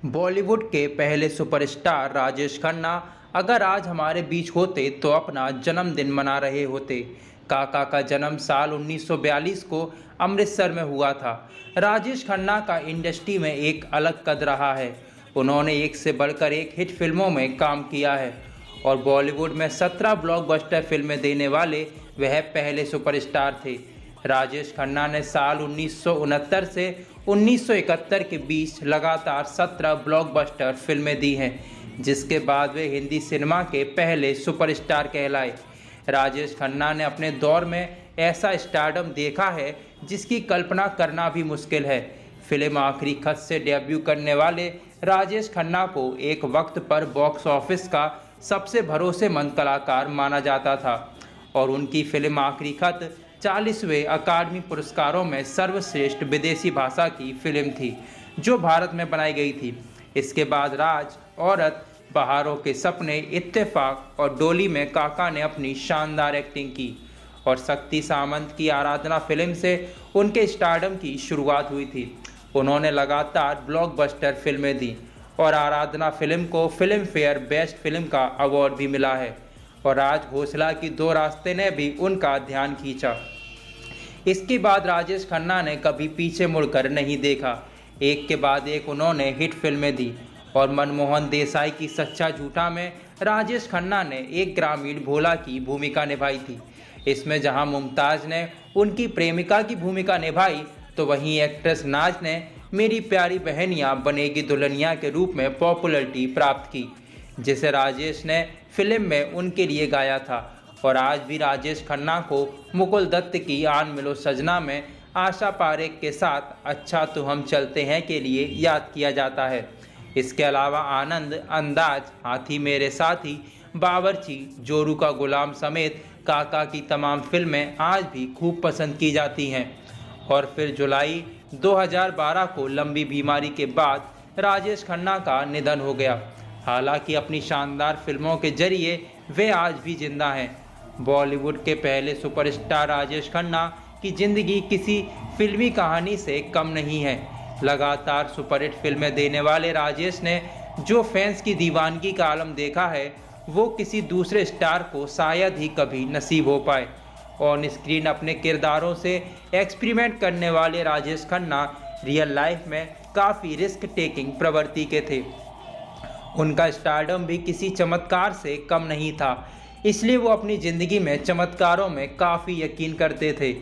बॉलीवुड के पहले सुपरस्टार राजेश खन्ना अगर आज हमारे बीच होते तो अपना जन्मदिन मना रहे होते। काका का जन्म साल 1942 को अमृतसर में हुआ था। राजेश खन्ना का इंडस्ट्री में एक अलग कद रहा है। उन्होंने एक से बढ़कर एक हिट फिल्मों में काम किया है और बॉलीवुड में 17 ब्लॉकबस्टर फिल्में देने वाले वह पहले सुपरस्टार थे। राजेश खन्ना ने साल 1969 से 1971 के बीच लगातार 17 ब्लॉकबस्टर फिल्में दी हैं, जिसके बाद वे हिंदी सिनेमा के पहले सुपरस्टार कहलाए। राजेश खन्ना ने अपने दौर में ऐसा स्टारडम देखा है जिसकी कल्पना करना भी मुश्किल है। फिल्म आखिरी खत से डेब्यू करने वाले राजेश खन्ना को एक वक्त पर बॉक्स ऑफिस का सबसे भरोसेमंद कलाकार माना जाता था और उनकी फिल्म आखिरी खत 40वें अकादमी पुरस्कारों में सर्वश्रेष्ठ विदेशी भाषा की फिल्म थी, जो भारत में बनाई गई थी। इसके बाद राज, औरत, बहारों के सपने, इत्तेफाक और डोली में काका ने अपनी शानदार एक्टिंग की और शक्ति सामंत की आराधना फिल्म से उनके स्टारडम की शुरुआत हुई थी। उन्होंने लगातार ब्लॉकबस्टर फिल्में दी और आराधना फिल्म को फिल्म फेयर बेस्ट फिल्म का अवार्ड भी मिला है और राज घोषला की दो रास्ते ने भी उनका ध्यान खींचा। इसके बाद राजेश खन्ना ने कभी पीछे मुड़कर नहीं देखा। एक के बाद एक उन्होंने हिट फिल्में दी और मनमोहन देसाई की सच्चा झूठा में राजेश खन्ना ने एक ग्रामीण भोला की भूमिका निभाई थी। इसमें जहां मुमताज़ ने उनकी प्रेमिका की भूमिका निभाई तो वहीं एक्ट्रेस नाज ने मेरी प्यारी बहनियाँ बनेगी दुल्हनिया के रूप में पॉपुलरिटी प्राप्त की, जिसे राजेश ने फिल्म में उनके लिए गाया था। और आज भी राजेश खन्ना को मुकुल दत्त की आन मिलो सजना में आशा पारेख के साथ अच्छा तो हम चलते हैं के लिए याद किया जाता है। इसके अलावा आनंद, अंदाज, हाथी मेरे साथी, बावर्ची, जोरू का गुलाम समेत काका की तमाम फिल्में आज भी खूब पसंद की जाती हैं। और फिर जुलाई 2012 को लंबी बीमारी के बाद राजेश खन्ना का निधन हो गया। हालांकि अपनी शानदार फिल्मों के जरिए वे आज भी जिंदा हैं। बॉलीवुड के पहले सुपरस्टार राजेश खन्ना की जिंदगी किसी फिल्मी कहानी से कम नहीं है। लगातार सुपरहिट फिल्में देने वाले राजेश ने जो फैंस की दीवानगी का आलम देखा है वो किसी दूसरे स्टार को शायद ही कभी नसीब हो पाए। ऑन स्क्रीन अपने किरदारों से एक्सपेरिमेंट करने वाले राजेश खन्ना रियल लाइफ में काफ़ी रिस्क टेकिंग प्रवृत्ति के थे। उनका स्टारडम भी किसी चमत्कार से कम नहीं था, इसलिए वो अपनी ज़िंदगी में चमत्कारों में काफ़ी यकीन करते थे।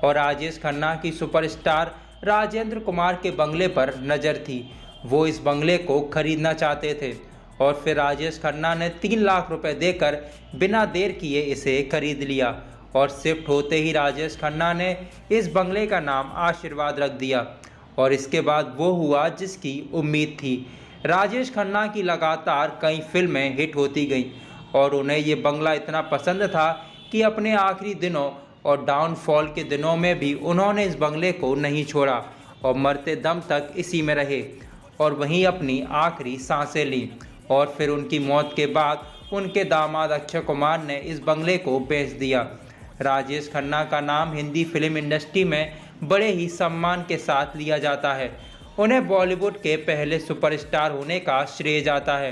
और राजेश खन्ना की सुपरस्टार राजेंद्र कुमार के बंगले पर नज़र थी। वो इस बंगले को खरीदना चाहते थे और फिर राजेश खन्ना ने 3 लाख रुपए देकर बिना देर किए इसे खरीद लिया और शिफ्ट होते ही राजेश खन्ना ने इस बंगले का नाम आशीर्वाद रख दिया। और इसके बाद वो हुआ जिसकी उम्मीद थी। राजेश खन्ना की लगातार कई फिल्में हिट होती गईं और उन्हें ये बंगला इतना पसंद था कि अपने आखिरी दिनों और डाउनफॉल के दिनों में भी उन्होंने इस बंगले को नहीं छोड़ा और मरते दम तक इसी में रहे और वहीं अपनी आखिरी सांसें ली। और फिर उनकी मौत के बाद उनके दामाद अक्षय कुमार ने इस बंगले को बेच दिया। राजेश खन्ना का नाम हिंदी फिल्म इंडस्ट्री में बड़े ही सम्मान के साथ लिया जाता है। उन्हें बॉलीवुड के पहले सुपरस्टार होने का श्रेय जाता है।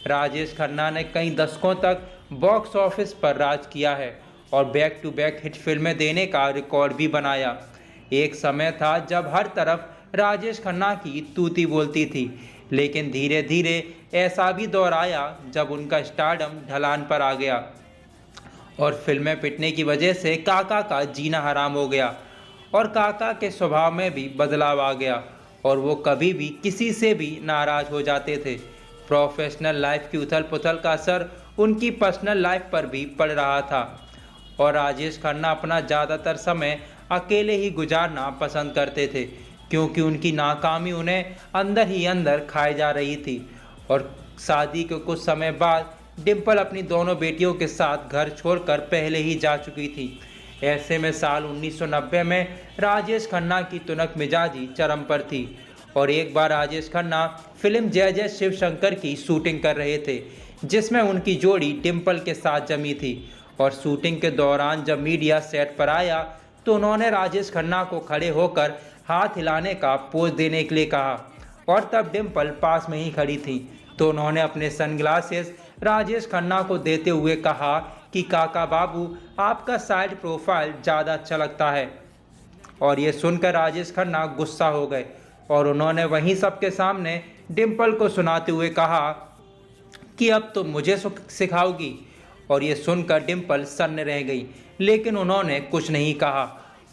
राजेश खन्ना ने कई दशकों तक बॉक्स ऑफिस पर राज किया है और बैक टू बैक हिट फिल्में देने का रिकॉर्ड भी बनाया। एक समय था जब हर तरफ राजेश खन्ना की तूती बोलती थी, लेकिन धीरे धीरे ऐसा भी दौर आया जब उनका स्टारडम ढलान पर आ गया और फिल्में पिटने की वजह से काका का जीना हराम हो गया और काका के स्वभाव में भी बदलाव आ गया और वो कभी भी किसी से भी नाराज़ हो जाते थे। प्रोफेशनल लाइफ की उथल पुथल का असर उनकी पर्सनल लाइफ पर भी पड़ रहा था और राजेश खन्ना अपना ज़्यादातर समय अकेले ही गुजारना पसंद करते थे, क्योंकि उनकी नाकामी उन्हें अंदर ही अंदर खाए जा रही थी। और शादी के कुछ समय बाद डिम्पल अपनी दोनों बेटियों के साथ घर छोड़कर पहले ही जा चुकी थी। ऐसे में साल 1990 में राजेश खन्ना की तुनक मिजाजी चरम पर थी और एक बार राजेश खन्ना फिल्म जय जय शिव शंकर की शूटिंग कर रहे थे, जिसमें उनकी जोड़ी डिम्पल के साथ जमी थी। और शूटिंग के दौरान जब मीडिया सेट पर आया तो उन्होंने राजेश खन्ना को खड़े होकर हाथ हिलाने का पोज देने के लिए कहा और तब डिम्पल पास में ही खड़ी थी, तो उन्होंने अपने सनग्लासेस राजेश खन्ना को देते हुए कहा कि काका बाबू, आपका साइड प्रोफाइल ज़्यादा अच्छा लगता है। और ये सुनकर राजेश खन्ना गुस्सा हो गए और उन्होंने वहीं सबके सामने डिम्पल को सुनाते हुए कहा कि अब तो मुझे सिखाओगी। और ये सुनकर डिम्पल सन्न रह गई, लेकिन उन्होंने कुछ नहीं कहा।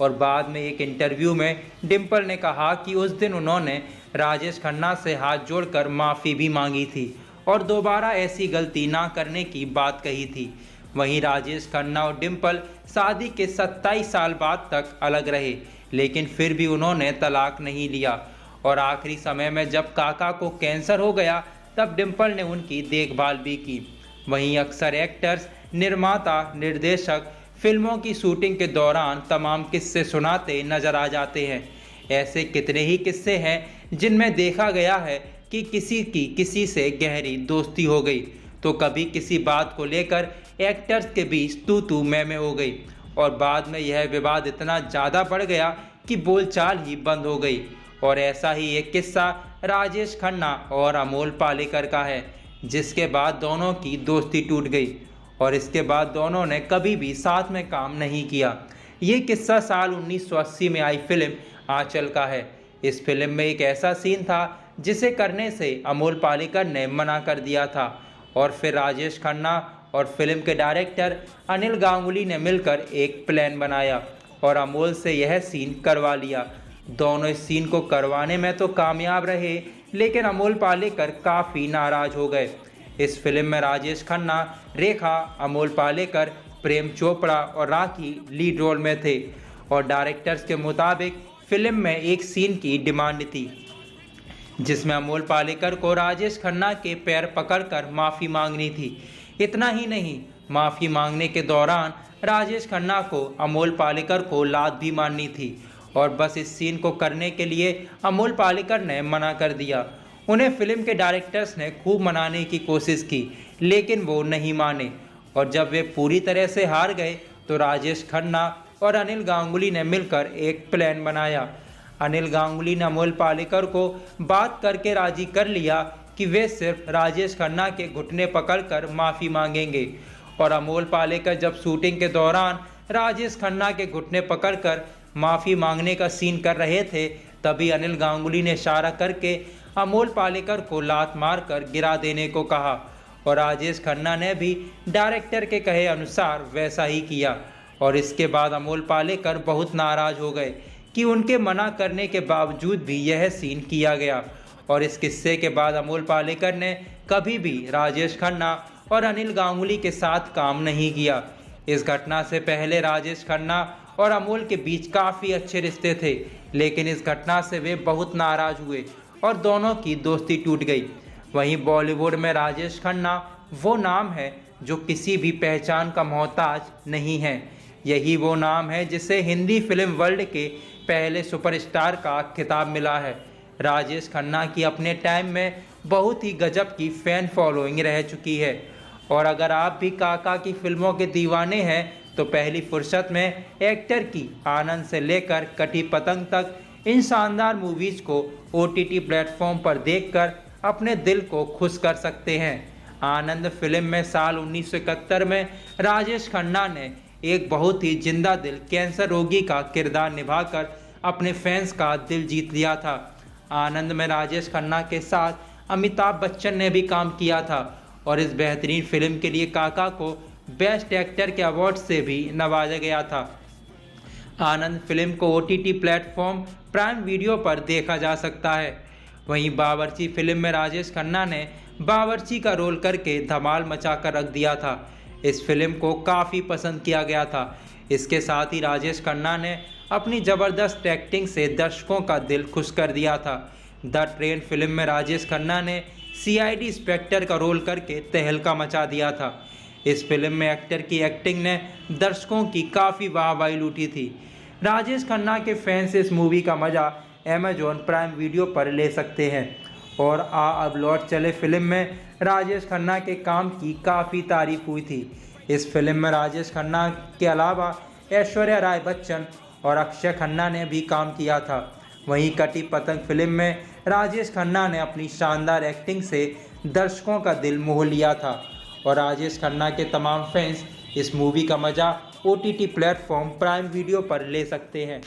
और बाद में एक इंटरव्यू में डिम्पल ने कहा कि उस दिन उन्होंने राजेश खन्ना से हाथ जोड़कर माफ़ी भी मांगी थी और दोबारा ऐसी गलती ना करने की बात कही थी। वहीं राजेश खन्ना और डिम्पल शादी के 27 साल बाद तक अलग रहे, लेकिन फिर भी उन्होंने तलाक नहीं लिया। और आखिरी समय में जब काका को कैंसर हो गया, तब डिम्पल ने उनकी देखभाल भी की। वहीं अक्सर एक्टर्स, निर्माता, निर्देशक फिल्मों की शूटिंग के दौरान तमाम किस्से सुनाते नजर आ जाते हैं। ऐसे कितने ही किस्से हैं जिनमें देखा गया है कि किसी की किसी से गहरी दोस्ती हो गई, तो कभी किसी बात को लेकर एक्टर्स के बीच तू तू मैं हो गई और बाद में यह विवाद इतना ज़्यादा बढ़ गया कि बोलचाल ही बंद हो गई। और ऐसा ही एक किस्सा राजेश खन्ना और अमोल पालेकर का है, जिसके बाद दोनों की दोस्ती टूट गई और इसके बाद दोनों ने कभी भी साथ में काम नहीं किया। ये किस्सा साल 1980 में आई फिल्म आंचल का है। इस फिल्म में एक ऐसा सीन था जिसे करने से अमोल पालेकर ने मना कर दिया था और फिर राजेश खन्ना और फिल्म के डायरेक्टर अनिल गांगुली ने मिलकर एक प्लान बनाया और अमोल से यह सीन करवा लिया। दोनों इस सीन को करवाने में तो कामयाब रहे, लेकिन अमोल पालेकर काफ़ी नाराज़ हो गए। इस फिल्म में राजेश खन्ना, रेखा, अमोल पालेकर, प्रेम चोपड़ा और राखी लीड रोल में थे और डायरेक्टर्स के मुताबिक फिल्म में एक सीन की डिमांड थी जिसमें अमोल पालेकर को राजेश खन्ना के पैर पकड़कर माफ़ी मांगनी थी। इतना ही नहीं, माफ़ी मांगने के दौरान राजेश खन्ना को अमोल पालेकर को लात भी मारनी थी और बस इस सीन को करने के लिए अमोल पालेकर ने मना कर दिया। उन्हें फिल्म के डायरेक्टर्स ने खूब मनाने की कोशिश की, लेकिन वो नहीं माने और जब वे पूरी तरह से हार गए तो राजेश खन्ना और अनिल गांगुली ने मिलकर एक प्लान बनाया। अनिल गांगुली ने अमोल पालेकर को बात करके राजी कर लिया कि वे सिर्फ राजेश खन्ना के घुटने पकड़कर माफ़ी मांगेंगे और अमोल पालेकर जब शूटिंग के दौरान राजेश खन्ना के घुटने पकड़कर माफ़ी मांगने का सीन कर रहे थे, तभी अनिल गांगुली ने इशारा करके अमोल पालेकर को लात मारकर गिरा देने को कहा और राजेश खन्ना ने भी डायरेक्टर के कहे अनुसार वैसा ही किया। और इसके बाद अमोल पालेकर बहुत नाराज़ हो गए कि उनके मना करने के बावजूद भी यह सीन किया गया और इस किस्से के बाद अमोल पालेकर ने कभी भी राजेश खन्ना और अनिल गांगुली के साथ काम नहीं किया। इस घटना से पहले राजेश खन्ना और अमोल के बीच काफ़ी अच्छे रिश्ते थे, लेकिन इस घटना से वे बहुत नाराज़ हुए और दोनों की दोस्ती टूट गई। वहीं बॉलीवुड में राजेश खन्ना वो नाम है जो किसी भी पहचान का मोहताज नहीं है। यही वो नाम है जिसे हिंदी फिल्म वर्ल्ड के पहले सुपरस्टार का खिताब मिला है। राजेश खन्ना की अपने टाइम में बहुत ही गजब की फ़ैन फॉलोइंग रह चुकी है और अगर आप भी काका की फिल्मों के दीवाने हैं तो पहली फुर्सत में एक्टर की आनंद से लेकर कटी पतंग तक इन शानदार मूवीज़ को OTT प्लेटफॉर्म पर देखकर अपने दिल को खुश कर सकते हैं। आनंद फिल्म में साल 1971 में राजेश खन्ना ने एक बहुत ही जिंदा दिल कैंसर रोगी का किरदार निभाकर अपने फैंस का दिल जीत लिया था। आनंद में राजेश खन्ना के साथ अमिताभ बच्चन ने भी काम किया था और इस बेहतरीन फिल्म के लिए काका को बेस्ट एक्टर के अवार्ड से भी नवाजा गया था। आनंद फिल्म को OTT प्लेटफॉर्म प्राइम वीडियो पर देखा जा सकता है। वहीं बावर्ची फिल्म में राजेश खन्ना ने बावर्ची का रोल करके धमाल मचा कर रख दिया था। इस फिल्म को काफ़ी पसंद किया गया था। इसके साथ ही राजेश खन्ना ने अपनी ज़बरदस्त एक्टिंग से दर्शकों का दिल खुश कर दिया था। द ट्रेन फिल्म में राजेश खन्ना ने CID इंस्पेक्टर का रोल करके तहलका मचा दिया था। इस फिल्म में एक्टर की एक्टिंग ने दर्शकों की काफ़ी वाहवाही लूटी थी। राजेश खन्ना के फैंस इस मूवी का मज़ा Amazon प्राइम वीडियो पर ले सकते हैं। और अब लौट चले फिल्म में राजेश खन्ना के काम की काफ़ी तारीफ हुई थी। इस फिल्म में राजेश खन्ना के अलावा ऐश्वर्या राय बच्चन और अक्षय खन्ना ने भी काम किया था। वहीं कटी पतंग फिल्म में राजेश खन्ना ने अपनी शानदार एक्टिंग से दर्शकों का दिल मोह लिया था और राजेश खन्ना के तमाम फैंस इस मूवी का मज़ा OTT प्लेटफॉर्म प्राइम वीडियो पर ले सकते हैं।